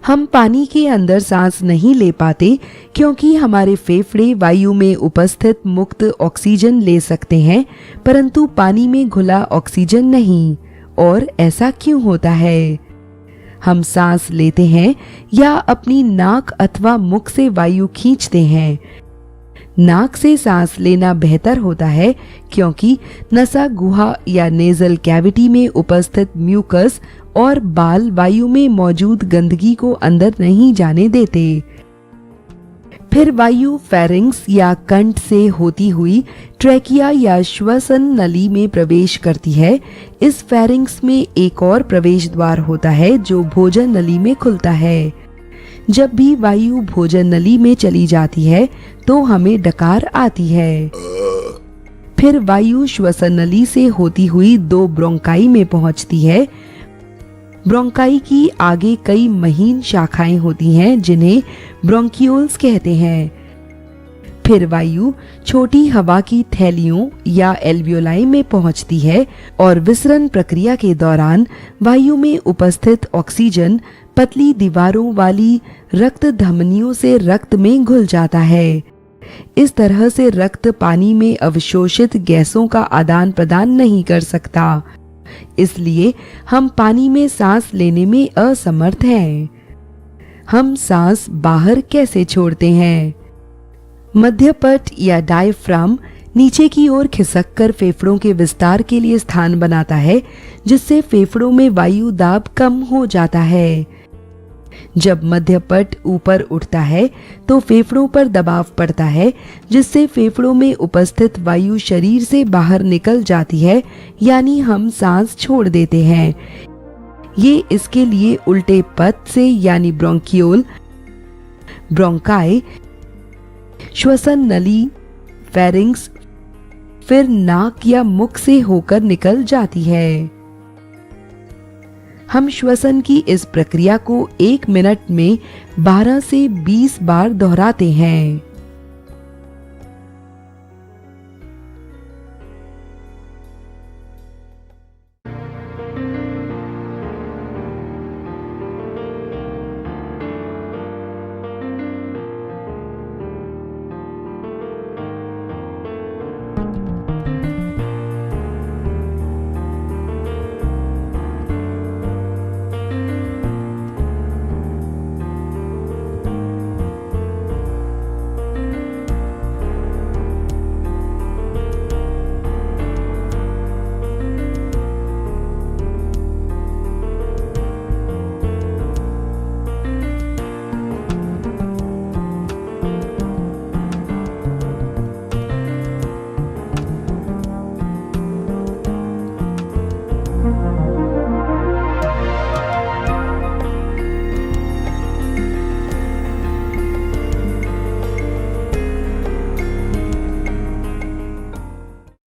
हम पानी के अंदर सांस नहीं ले पाते क्योंकि हमारे फेफड़े वायु में उपस्थित मुक्त ऑक्सीजन ले सकते हैं, परंतु पानी में घुला ऑक्सीजन नहीं। और ऐसा क्यों होता है? हम सांस लेते हैं या अपनी नाक अथवा मुख से वायु खींचते हैं। नाक से सांस लेना बेहतर होता है क्योंकि नसा गुहा या नेजल कैविटी में उपस्थित म्यूकस और बाल वायु में मौजूद गंदगी को अंदर नहीं जाने देते। फिर वायु फेरिंक्स या कंठ से होती हुई ट्रैकिया या श्वसन नली में प्रवेश करती है। इस फेरिंक्स में एक और प्रवेश द्वार होता है जो भोजन नली में खुलता है। जब भी वायु भोजन नली में चली जाती है तो हमें डकार आती है। फिर वायु श्वसन नली से होती हुई 2 ब्रोंकाई में पहुंचती है। ब्रोंकाई की आगे कई महीन शाखाएं होती हैं जिन्हें ब्रोंकियोल्स कहते हैं। फिर वायु छोटी हवा की थैलियों या एल्वियोलाई में पहुंचती है और विसरण प्रक्रिया के दौरान वायु में उपस्थित ऑक्सीजन पतली दीवारों वाली रक्त धमनियों से रक्त में घुल जाता है। इस तरह से रक्त पानी में अवशोषित गैसों का आदान प्रदान नहीं कर सकता, इसलिए हम पानी में सांस लेने में असमर्थ हैं। हम सांस बाहर कैसे छोड़ते हैं? मध्यपट या डायफ्राम नीचे की ओर खिसककर फेफड़ों के विस्तार के लिए स्थान बनाता है, जिससे फेफड़ों में वायु दाब कम हो जाता है। जब मध्यपट ऊपर उठता है तो फेफड़ों पर दबाव पड़ता है, जिससे फेफड़ों में उपस्थित वायु शरीर से बाहर निकल जाती है, यानी हम सांस छोड़ देते हैं। ये इसके लिए उल्टे पथ से यानी ब्रोंकियोल, ब्रोंकाई, श्वसन नली, फेरिंक्स, फिर नाक या मुख से होकर निकल जाती है। हम श्वसन की इस प्रक्रिया को 1 मिनट में 12 से 20 बार दोहराते हैं।